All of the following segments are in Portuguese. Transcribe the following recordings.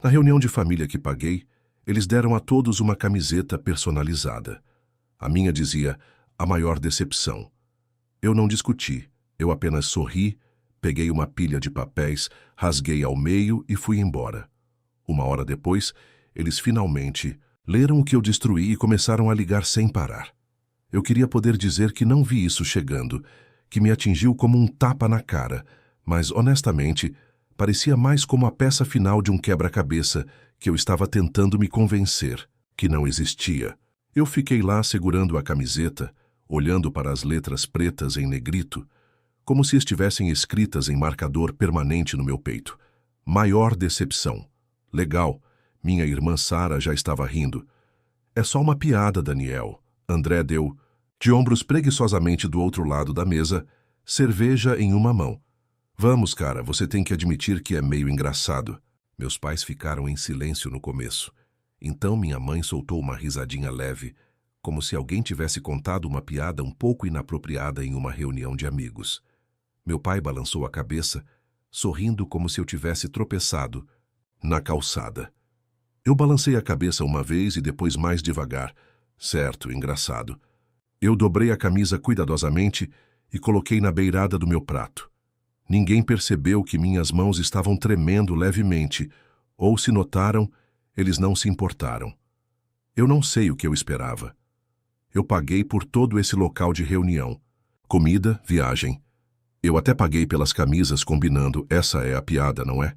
Na reunião de família que paguei, eles deram a todos uma camiseta personalizada. A minha dizia, a maior decepção. Eu não discuti, eu apenas sorri, peguei uma pilha de papéis, rasguei ao meio e fui embora. Uma hora depois, eles finalmente leram o que eu destruí e começaram a ligar sem parar. Eu queria poder dizer que não vi isso chegando, que me atingiu como um tapa na cara, mas, honestamente, parecia mais como a peça final de um quebra-cabeça que eu estava tentando me convencer que não existia. Eu fiquei lá segurando a camiseta, olhando para as letras pretas em negrito, como se estivessem escritas em marcador permanente no meu peito. Maior decepção. Legal, minha irmã Sara já estava rindo. É só uma piada, Daniel. André deu, de ombros preguiçosamente do outro lado da mesa, cerveja em uma mão. Vamos, cara, você tem que admitir que é meio engraçado. Meus pais ficaram em silêncio no começo. Então minha mãe soltou uma risadinha leve, como se alguém tivesse contado uma piada um pouco inapropriada em uma reunião de amigos. Meu pai balançou a cabeça, sorrindo como se eu tivesse tropeçado na calçada. Eu balancei a cabeça uma vez e depois mais devagar. Certo, engraçado. Eu dobrei a camisa cuidadosamente e coloquei na beirada do meu prato. Ninguém percebeu que minhas mãos estavam tremendo levemente, ou se notaram, eles não se importaram. Eu não sei o que eu esperava. Eu paguei por todo esse local de reunião. Comida, viagem. Eu até paguei pelas camisas combinando, essa é a piada, não é?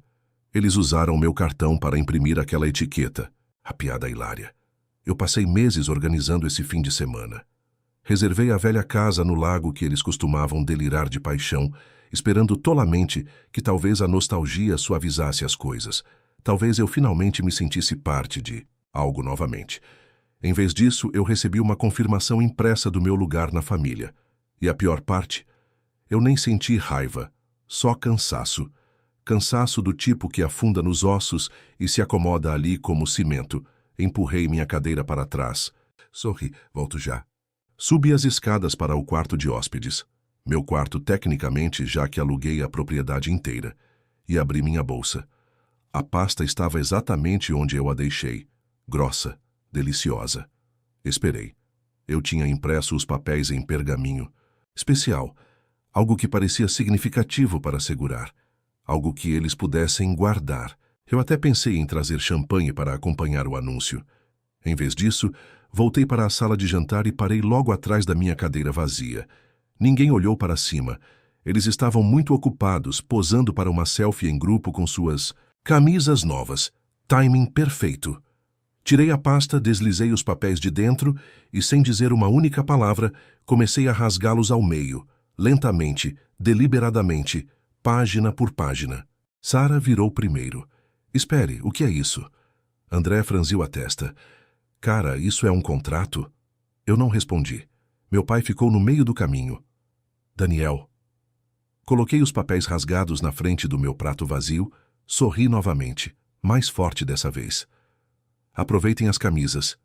Eles usaram meu cartão para imprimir aquela etiqueta. A piada hilária. Eu passei meses organizando esse fim de semana. Reservei a velha casa no lago que eles costumavam delirar de paixão, esperando tolamente que talvez a nostalgia suavizasse as coisas. Talvez eu finalmente me sentisse parte de algo novamente. Em vez disso, eu recebi uma confirmação impressa do meu lugar na família. E a pior parte? Eu nem senti raiva, só cansaço. Cansaço do tipo que afunda nos ossos e se acomoda ali como cimento. Empurrei minha cadeira para trás. Sorri, volto já. Subi as escadas para o quarto de hóspedes. Meu quarto tecnicamente, já que aluguei a propriedade inteira. E abri minha bolsa. A pasta estava exatamente onde eu a deixei. Grossa, deliciosa. Esperei. Eu tinha impresso os papéis em pergaminho. Especial. Algo que parecia significativo para segurar. Algo que eles pudessem guardar. Eu até pensei em trazer champanhe para acompanhar o anúncio. Em vez disso, voltei para a sala de jantar e parei logo atrás da minha cadeira vazia. Ninguém olhou para cima. Eles estavam muito ocupados, posando para uma selfie em grupo com suas camisas novas. Timing perfeito. Tirei a pasta, deslizei os papéis de dentro e, sem dizer uma única palavra, comecei a rasgá-los ao meio, lentamente, deliberadamente, página por página. Sara virou primeiro. Espere, o que é isso? André franziu a testa. Cara, isso é um contrato? Eu não respondi. Meu pai ficou no meio do caminho. Daniel. Coloquei os papéis rasgados na frente do meu prato vazio, sorri novamente, mais forte dessa vez. Aproveitem as camisas.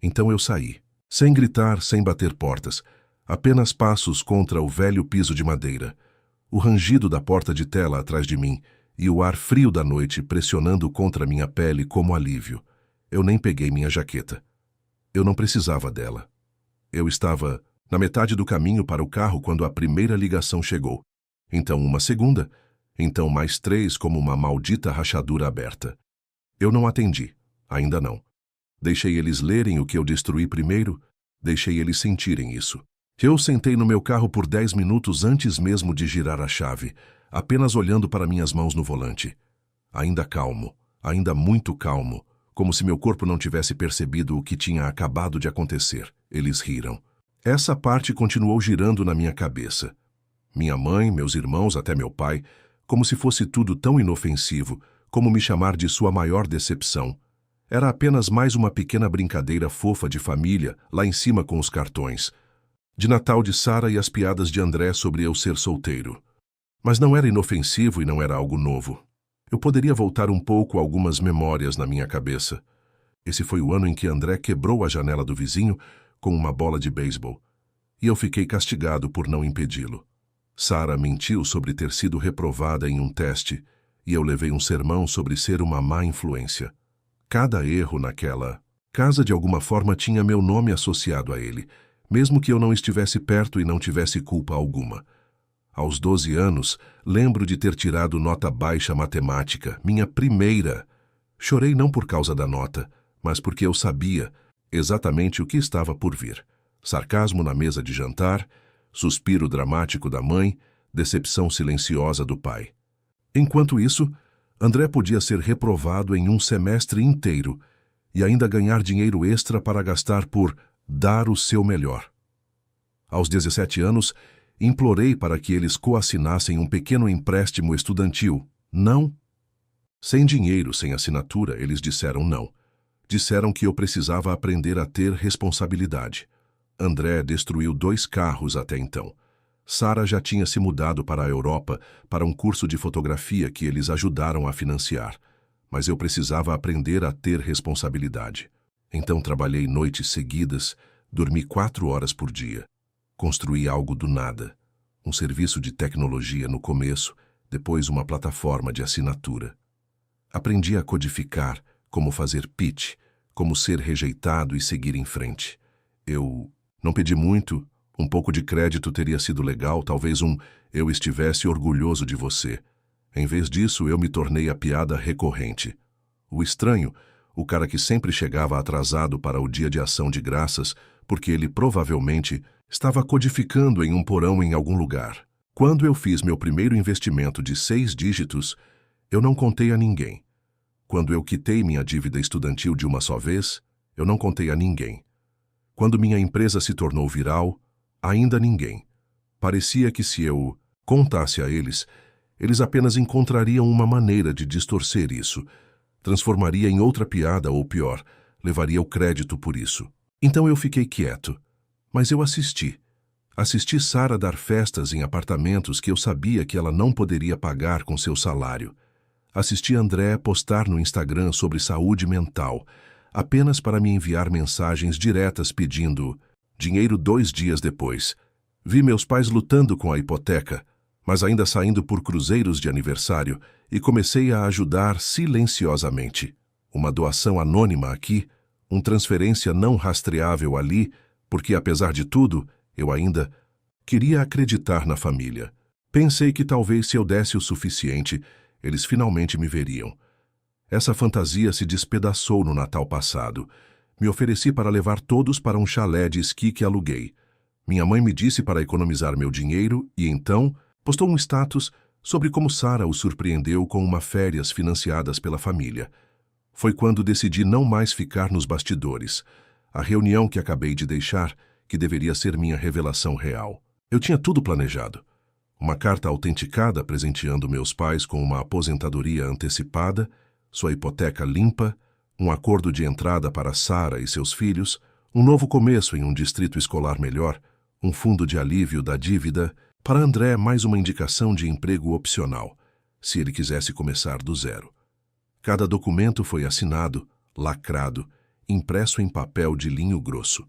Então eu saí, sem gritar, sem bater portas, apenas passos contra o velho piso de madeira, o rangido da porta de tela atrás de mim e o ar frio da noite pressionando contra minha pele como alívio. Eu nem peguei minha jaqueta. Eu não precisava dela. Eu estava na metade do caminho para o carro quando a primeira ligação chegou. Então uma segunda, então mais 3 como uma maldita rachadura aberta. Eu não atendi, ainda não. Deixei eles lerem o que eu destruí primeiro, deixei eles sentirem isso. Eu sentei no meu carro por 10 minutos antes mesmo de girar a chave, apenas olhando para minhas mãos no volante. Ainda calmo, ainda muito calmo, como se meu corpo não tivesse percebido o que tinha acabado de acontecer. Eles riram. Essa parte continuou girando na minha cabeça. Minha mãe, meus irmãos, até meu pai, como se fosse tudo tão inofensivo, como me chamar de sua maior decepção. Era apenas mais uma pequena brincadeira fofa de família, lá em cima com os cartões. De Natal de Sara e as piadas de André sobre eu ser solteiro. Mas não era inofensivo e não era algo novo. Eu poderia voltar um pouco a algumas memórias na minha cabeça. Esse foi o ano em que André quebrou a janela do vizinho com uma bola de beisebol. E eu fiquei castigado por não impedi-lo. Sara mentiu sobre ter sido reprovada em um teste, e eu levei um sermão sobre ser uma má influência. Cada erro naquela casa de alguma forma tinha meu nome associado a ele, mesmo que eu não estivesse perto e não tivesse culpa alguma. Aos 12 anos, lembro de ter tirado nota baixa matemática, minha primeira. Chorei não por causa da nota, mas porque eu sabia exatamente o que estava por vir. Sarcasmo na mesa de jantar, suspiro dramático da mãe, decepção silenciosa do pai. Enquanto isso, André podia ser reprovado em um semestre inteiro e ainda ganhar dinheiro extra para gastar por dar o seu melhor. Aos 17 anos, implorei para que eles coassinassem um pequeno empréstimo estudantil. Não. Sem dinheiro, sem assinatura, eles disseram não. Disseram que eu precisava aprender a ter responsabilidade. André destruiu 2 carros até então. Sara já tinha se mudado para a Europa para um curso de fotografia que eles ajudaram a financiar. Mas eu precisava aprender a ter responsabilidade. Então trabalhei noites seguidas, dormi 4 horas por dia. Construí algo do nada. Um serviço de tecnologia no começo, depois uma plataforma de assinatura. Aprendi a codificar, como fazer pitch, como ser rejeitado e seguir em frente. Eu não pedi muito, um pouco de crédito teria sido legal, talvez eu estivesse orgulhoso de você. Em vez disso, eu me tornei a piada recorrente. O estranho, o cara que sempre chegava atrasado para o dia de ação de graças, porque ele provavelmente estava codificando em um porão em algum lugar. Quando eu fiz meu primeiro investimento de 6 dígitos, eu não contei a ninguém. Quando eu quitei minha dívida estudantil de uma só vez, eu não contei a ninguém. Quando minha empresa se tornou viral, ainda ninguém. Parecia que se eu contasse a eles, eles apenas encontrariam uma maneira de distorcer isso, transformaria em outra piada ou pior, levaria o crédito por isso. Então eu fiquei quieto, mas eu assisti. Assisti Sara dar festas em apartamentos que eu sabia que ela não poderia pagar com seu salário. Assisti André postar no Instagram sobre saúde mental, apenas para me enviar mensagens diretas pedindo dinheiro 2 dias depois. Vi meus pais lutando com a hipoteca, mas ainda saindo por cruzeiros de aniversário, e comecei a ajudar silenciosamente. Uma doação anônima aqui, uma transferência não rastreável ali, porque apesar de tudo, eu ainda queria acreditar na família. Pensei que talvez se eu desse o suficiente, eles finalmente me veriam. Essa fantasia se despedaçou no Natal passado. Me ofereci para levar todos para um chalé de esqui que aluguei. Minha mãe me disse para economizar meu dinheiro e então postou um status sobre como Sara o surpreendeu com uma férias financiadas pela família. Foi quando decidi não mais ficar nos bastidores. A reunião que acabei de deixar, que deveria ser minha revelação real. Eu tinha tudo planejado. Uma carta autenticada presenteando meus pais com uma aposentadoria antecipada, sua hipoteca limpa, um acordo de entrada para Sara e seus filhos, um novo começo em um distrito escolar melhor, um fundo de alívio da dívida, para André mais uma indicação de emprego opcional, se ele quisesse começar do zero. Cada documento foi assinado, lacrado, impresso em papel de linho grosso.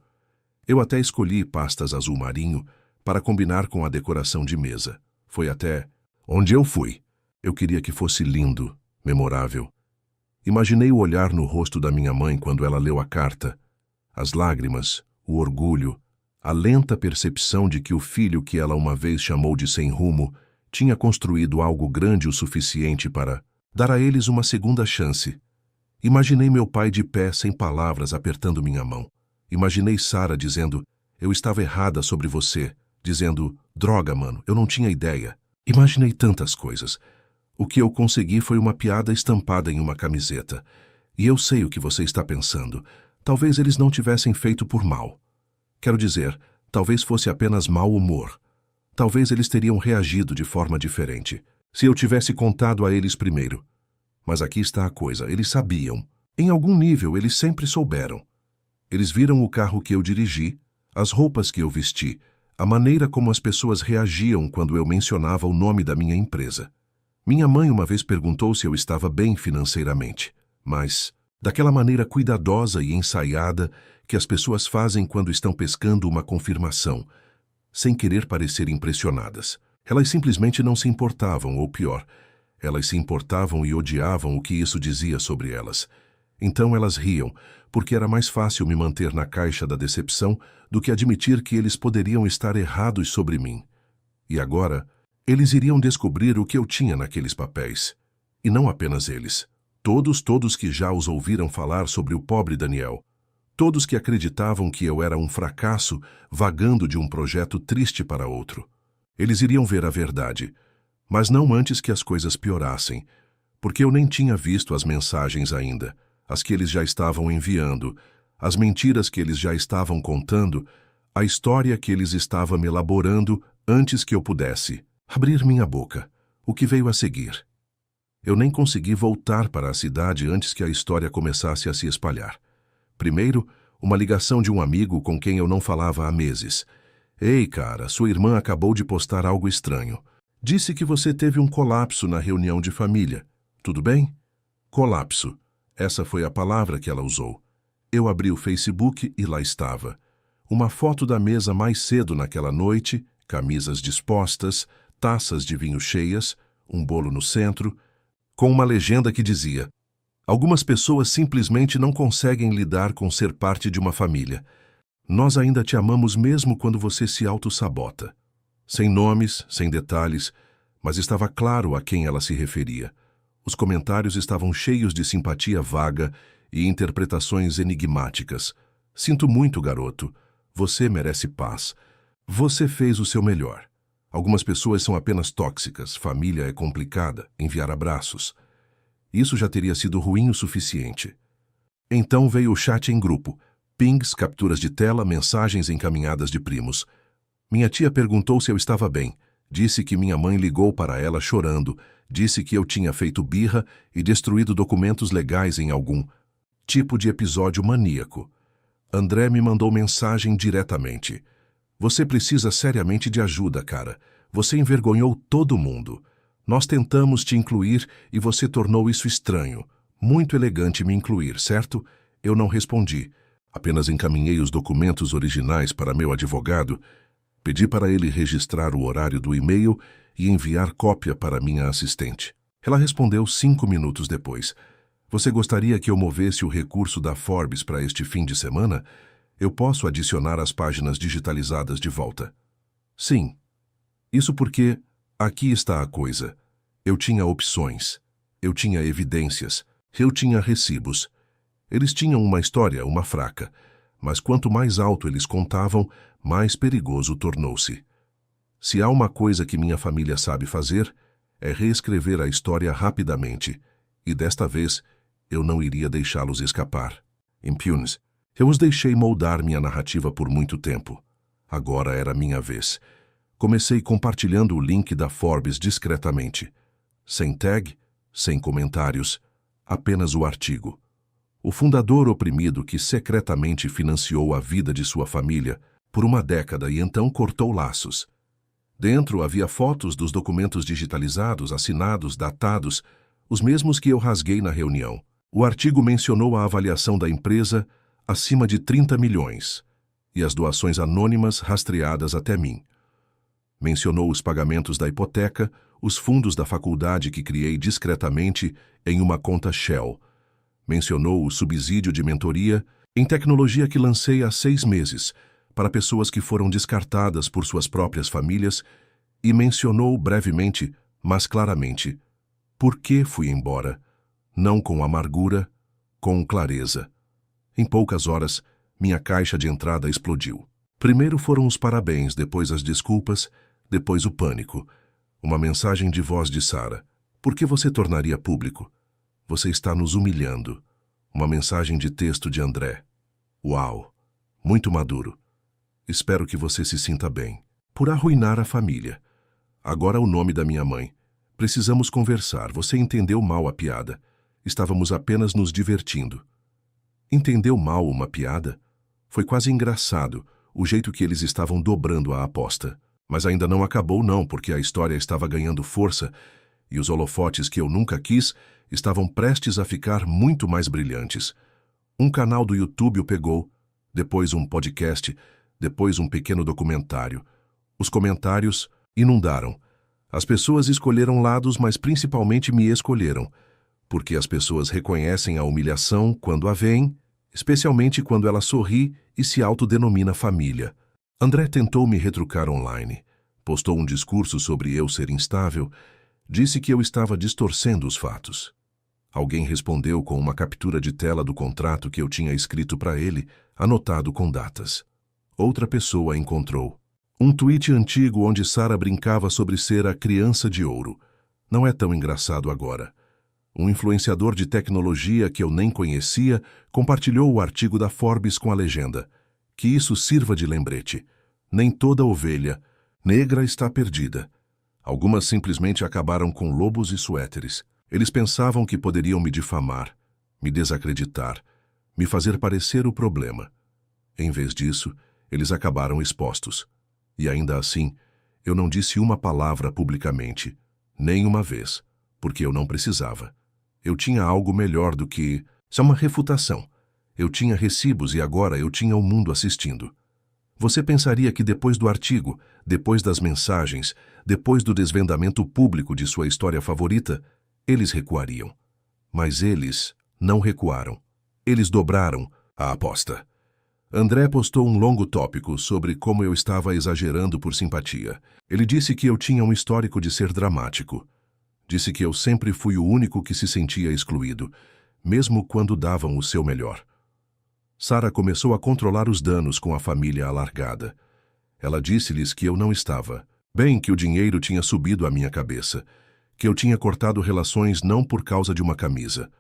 Eu até escolhi pastas azul marinho para combinar com a decoração de mesa. Foi até onde eu fui. Eu queria que fosse lindo, memorável. Imaginei o olhar no rosto da minha mãe quando ela leu a carta, as lágrimas, o orgulho, a lenta percepção de que o filho que ela uma vez chamou de sem rumo tinha construído algo grande o suficiente para dar a eles uma segunda chance. Imaginei meu pai de pé sem palavras apertando minha mão. Imaginei Sara dizendo, eu estava errada sobre você, dizendo, droga, mano, eu não tinha ideia. Imaginei tantas coisas. O que eu consegui foi uma piada estampada em uma camiseta. E eu sei o que você está pensando. Talvez eles não tivessem feito por mal. Quero dizer, talvez fosse apenas mau humor. Talvez eles teriam reagido de forma diferente, se eu tivesse contado a eles primeiro. Mas aqui está a coisa, eles sabiam. Em algum nível, eles sempre souberam. Eles viram o carro que eu dirigi, as roupas que eu vesti, a maneira como as pessoas reagiam quando eu mencionava o nome da minha empresa. Minha mãe uma vez perguntou se eu estava bem financeiramente, mas daquela maneira cuidadosa e ensaiada que as pessoas fazem quando estão pescando uma confirmação, sem querer parecer impressionadas. Elas simplesmente não se importavam, ou pior, Elas se importavam e odiavam o que isso dizia sobre elas. Então elas riam, porque era mais fácil me manter na caixa da decepção do que admitir que eles poderiam estar errados sobre mim. E agora, eles iriam descobrir o que eu tinha naqueles papéis. E não apenas eles. Todos que já os ouviram falar sobre o pobre Daniel. Todos que acreditavam que eu era um fracasso, vagando de um projeto triste para outro. Eles iriam ver a verdade, mas não antes que as coisas piorassem, porque eu nem tinha visto as mensagens ainda, as que eles já estavam enviando, as mentiras que eles já estavam contando, a história que eles estavam elaborando antes que eu pudesse abrir minha boca. O que veio a seguir? Eu nem consegui voltar para a cidade antes que a história começasse a se espalhar. Primeiro, uma ligação de um amigo com quem eu não falava há meses. Ei, cara, sua irmã acabou de postar algo estranho. Disse que você teve um colapso na reunião de família. Tudo bem? Colapso. Essa foi a palavra que ela usou. Eu abri o Facebook e lá estava. Uma foto da mesa mais cedo naquela noite, camisas dispostas, taças de vinho cheias, um bolo no centro, com uma legenda que dizia: algumas pessoas simplesmente não conseguem lidar com ser parte de uma família. Nós ainda te amamos mesmo quando você se auto-sabota. Sem nomes, sem detalhes, mas estava claro a quem ela se referia. Os comentários estavam cheios de simpatia vaga e interpretações enigmáticas. Sinto muito, garoto. Você merece paz. Você fez o seu melhor. Algumas pessoas são apenas tóxicas, família é complicada, enviar abraços. Isso já teria sido ruim o suficiente. Então veio o chat em grupo. Pings, capturas de tela, mensagens encaminhadas de primos. Minha tia perguntou se eu estava bem. Disse que minha mãe ligou para ela chorando. Disse que eu tinha feito birra e destruído documentos legais em algum tipo de episódio maníaco. André me mandou mensagem diretamente. Você precisa seriamente de ajuda, cara. Você envergonhou todo mundo. Nós tentamos te incluir e você tornou isso estranho. Muito elegante me incluir, certo? Eu não respondi. Apenas encaminhei os documentos originais para meu advogado, pedi para ele registrar o horário do e-mail e enviar cópia para minha assistente. Ela respondeu 5 minutos depois. Você gostaria que eu movesse o recurso da Forbes para este fim de semana? Eu posso adicionar as páginas digitalizadas de volta. Sim. Isso porque aqui está a coisa. Eu tinha opções. Eu tinha evidências. Eu tinha recibos. Eles tinham uma história, uma fraca, mas quanto mais alto eles contavam, mais perigoso tornou-se. Se há uma coisa que minha família sabe fazer, é reescrever a história rapidamente, e desta vez eu não iria deixá-los escapar. Impunes, eu os deixei moldar minha narrativa por muito tempo. Agora era minha vez. Comecei compartilhando o link da Forbes discretamente. Sem tag, sem comentários, apenas o artigo. O fundador oprimido que secretamente financiou a vida de sua família por uma década e então cortou laços. Dentro havia fotos dos documentos digitalizados, assinados, datados, os mesmos que eu rasguei na reunião. O artigo mencionou a avaliação da empresa acima de 30 milhões e as doações anônimas rastreadas até mim. Mencionou os pagamentos da hipoteca, os fundos da faculdade que criei discretamente em uma conta Shell. Mencionou o subsídio de mentoria em tecnologia que lancei há 6 meses para pessoas que foram descartadas por suas próprias famílias e mencionou brevemente, mas claramente, por que fui embora, não com amargura, com clareza. Em poucas horas, minha caixa de entrada explodiu. Primeiro foram os parabéns, depois as desculpas, depois o pânico. Uma mensagem de voz de Sara. Por que você tornaria público? Você está nos humilhando. Uma mensagem de texto de André. Uau! Muito maduro. Espero que você se sinta bem. Por arruinar a família. Agora o nome da minha mãe. Precisamos conversar. Você entendeu mal a piada. Estávamos apenas nos divertindo. Entendeu mal uma piada? Foi quase engraçado o jeito que eles estavam dobrando a aposta. Mas ainda não acabou não, porque a história estava ganhando força e os holofotes que eu nunca quis estavam prestes a ficar muito mais brilhantes. Um canal do YouTube o pegou, depois um podcast, depois um pequeno documentário. Os comentários inundaram. As pessoas escolheram lados, mas principalmente me escolheram, porque as pessoas reconhecem a humilhação quando a veem, especialmente quando ela sorri e se autodenomina família. André tentou me retrucar online, postou um discurso sobre eu ser instável, disse que eu estava distorcendo os fatos. Alguém respondeu com uma captura de tela do contrato que eu tinha escrito para ele, anotado com datas. Outra pessoa encontrou um tweet antigo onde Sara brincava sobre ser a criança de ouro. Não é tão engraçado agora. Um influenciador de tecnologia que eu nem conhecia compartilhou o artigo da Forbes com a legenda: que isso sirva de lembrete. Nem toda ovelha negra está perdida. Algumas simplesmente acabaram com lobos e suéteres. Eles pensavam que poderiam me difamar, me desacreditar, me fazer parecer o problema. Em vez disso, eles acabaram expostos. E ainda assim, eu não disse uma palavra publicamente, nem uma vez, porque eu não precisava. Eu tinha algo melhor do que uma refutação. Eu tinha recibos e agora eu tinha o mundo assistindo. Você pensaria que depois do artigo, depois das mensagens, depois do desvendamento público de sua história favorita, eles recuariam. Mas eles não recuaram. Eles dobraram a aposta. André postou um longo tópico sobre como eu estava exagerando por simpatia. Ele disse que eu tinha um histórico de ser dramático. Disse que eu sempre fui o único que se sentia excluído, mesmo quando davam o seu melhor. Sara começou a controlar os danos com a família alargada. Ela disse-lhes que eu não estava bem, que o dinheiro tinha subido à minha cabeça, que eu tinha cortado relações não por causa de uma camisa,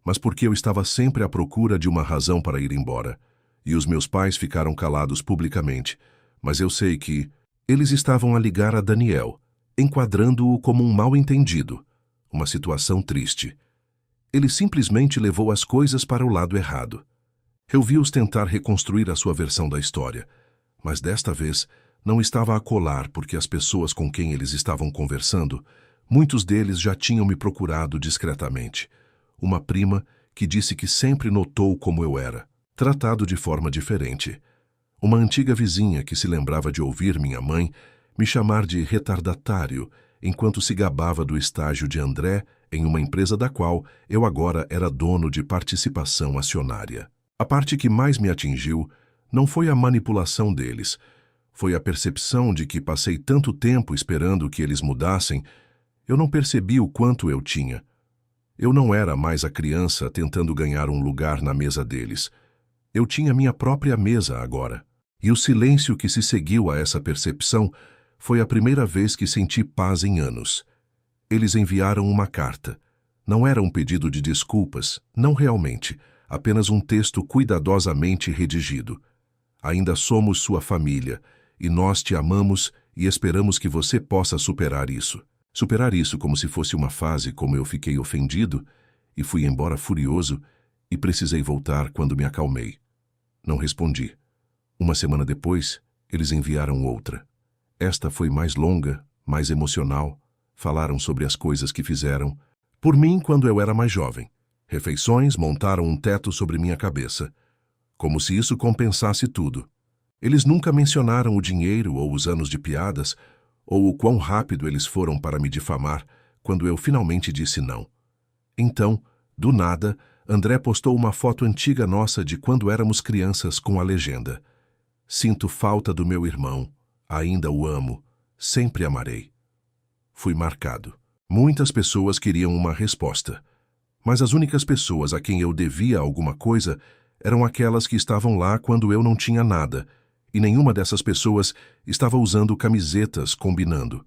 mas porque eu estava sempre à procura de uma razão para ir embora. E os meus pais ficaram calados publicamente, mas eu sei que eles estavam a ligar a Daniel, enquadrando-o como um mal-entendido, uma situação triste. Ele simplesmente levou as coisas para o lado errado. Eu vi-os tentar reconstruir a sua versão da história, mas desta vez não estava a colar porque as pessoas com quem eles estavam conversando, muitos deles já tinham me procurado discretamente. Uma prima que disse que sempre notou como eu era, tratado de forma diferente. Uma antiga vizinha que se lembrava de ouvir minha mãe me chamar de retardatário enquanto se gabava do estágio de André em uma empresa da qual eu agora era dono de participação acionária. A parte que mais me atingiu não foi a manipulação deles, foi a percepção de que passei tanto tempo esperando que eles mudassem, eu não percebi o quanto eu tinha. Eu não era mais a criança tentando ganhar um lugar na mesa deles. Eu tinha minha própria mesa agora. E o silêncio que se seguiu a essa percepção foi a primeira vez que senti paz em anos. Eles enviaram uma carta. Não era um pedido de desculpas, não realmente, apenas um texto cuidadosamente redigido. Ainda somos sua família, e nós te amamos e esperamos que você possa superar isso. Superar isso como se fosse uma fase, como eu fiquei ofendido e fui embora furioso e precisei voltar quando me acalmei. Não respondi. Uma semana depois, eles enviaram outra. Esta foi mais longa, mais emocional. Falaram sobre as coisas que fizeram por mim quando eu era mais jovem. Refeições, montaram um teto sobre minha cabeça. Como se isso compensasse tudo. Eles nunca mencionaram o dinheiro ou os anos de piadas, ou o quão rápido eles foram para me difamar quando eu finalmente disse não. Então, do nada, André postou uma foto antiga nossa de quando éramos crianças com a legenda: "Sinto falta do meu irmão, ainda o amo, sempre amarei." Fui marcado. Muitas pessoas queriam uma resposta, mas as únicas pessoas a quem eu devia alguma coisa eram aquelas que estavam lá quando eu não tinha nada, e nenhuma dessas pessoas estava usando camisetas combinando.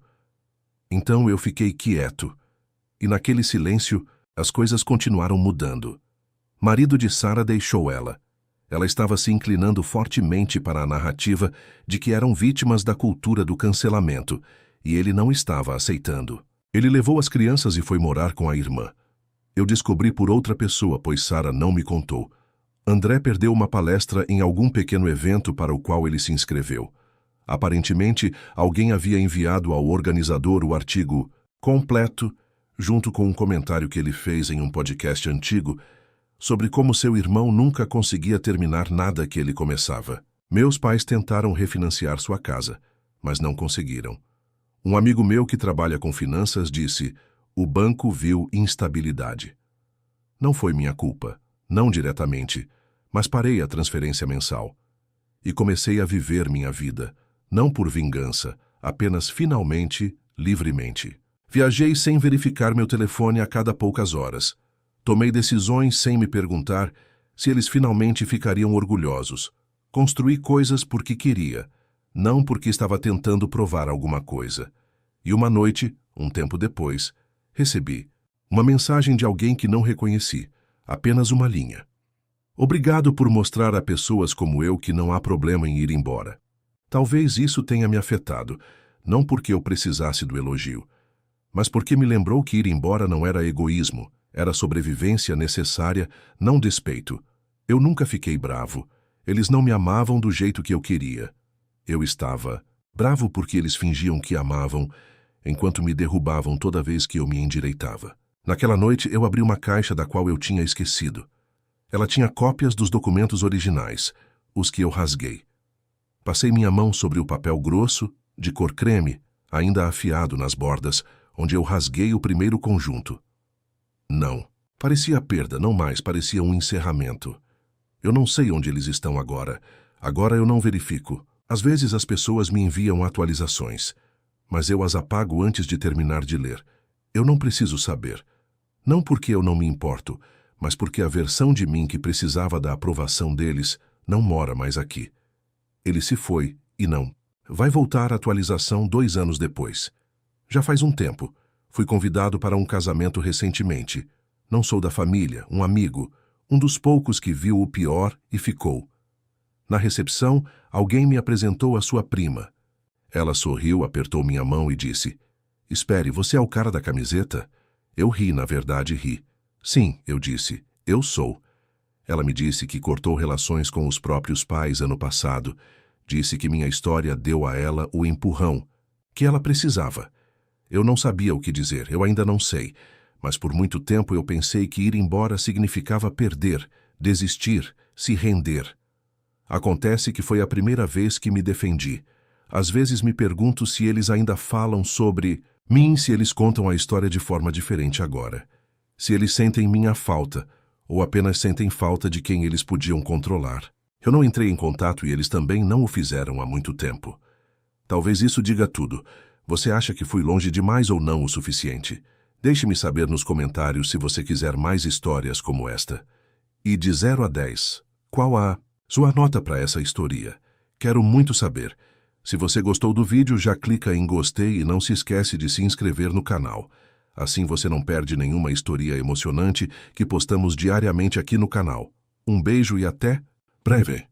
Então eu fiquei quieto, e naquele silêncio as coisas continuaram mudando. Marido de Sara deixou ela. Ela estava se inclinando fortemente para a narrativa de que eram vítimas da cultura do cancelamento, e ele não estava aceitando. Ele levou as crianças e foi morar com a irmã. Eu descobri por outra pessoa, pois Sara não me contou. André perdeu uma palestra em algum pequeno evento para o qual ele se inscreveu. Aparentemente, alguém havia enviado ao organizador o artigo completo, junto com um comentário que ele fez em um podcast antigo, sobre como seu irmão nunca conseguia terminar nada que ele começava. Meus pais tentaram refinanciar sua casa, mas não conseguiram. Um amigo meu que trabalha com finanças disse: o banco viu instabilidade. Não foi minha culpa, não diretamente, mas parei a transferência mensal. E comecei a viver minha vida, não por vingança, apenas finalmente, livremente. Viajei sem verificar meu telefone a cada poucas horas. Tomei decisões sem me perguntar se eles finalmente ficariam orgulhosos. Construí coisas porque queria, não porque estava tentando provar alguma coisa. E uma noite, um tempo depois, recebi uma mensagem de alguém que não reconheci, apenas uma linha. Obrigado por mostrar a pessoas como eu que não há problema em ir embora. Talvez isso tenha me afetado, não porque eu precisasse do elogio, mas porque me lembrou que ir embora não era egoísmo, era sobrevivência necessária, não despeito. Eu nunca fiquei bravo. Eles não me amavam do jeito que eu queria. Eu estava bravo porque eles fingiam que amavam, enquanto me derrubavam toda vez que eu me endireitava. Naquela noite eu abri uma caixa da qual eu tinha esquecido. Ela tinha cópias dos documentos originais, os que eu rasguei. Passei minha mão sobre o papel grosso, de cor creme, ainda afiado nas bordas, onde eu rasguei o primeiro conjunto. Não. Parecia perda, não mais, parecia um encerramento. Eu não sei onde eles estão agora. Agora eu não verifico. Às vezes as pessoas me enviam atualizações, mas eu as apago antes de terminar de ler. Eu não preciso saber. Não porque eu não me importo, mas porque a versão de mim que precisava da aprovação deles não mora mais aqui. Ele se foi e não. Vai voltar a atualização 2 anos depois. Já faz um tempo. Fui convidado para um casamento recentemente. Não sou da família, um amigo, um dos poucos que viu o pior e ficou. Na recepção, alguém me apresentou a sua prima. Ela sorriu, apertou minha mão e disse: "Espere, você é o cara da camiseta?" Eu ri, na verdade ri. "Sim", eu disse, "eu sou." Ela me disse que cortou relações com os próprios pais ano passado. Disse que minha história deu a ela o empurrão que ela precisava. Eu não sabia o que dizer, eu ainda não sei, mas por muito tempo eu pensei que ir embora significava perder, desistir, se render. Acontece que foi a primeira vez que me defendi. Às vezes me pergunto se eles ainda falam sobre mim, se eles contam a história de forma diferente agora. Se eles sentem minha falta, ou apenas sentem falta de quem eles podiam controlar. Eu não entrei em contato e eles também não o fizeram há muito tempo. Talvez isso diga tudo. Você acha que fui longe demais ou não o suficiente? Deixe-me saber nos comentários se você quiser mais histórias como esta. E de 0 a 10, qual a sua nota para essa história? Quero muito saber. Se você gostou do vídeo, já clica em gostei e não se esquece de se inscrever no canal. Assim você não perde nenhuma história emocionante que postamos diariamente aqui no canal. Um beijo e até breve!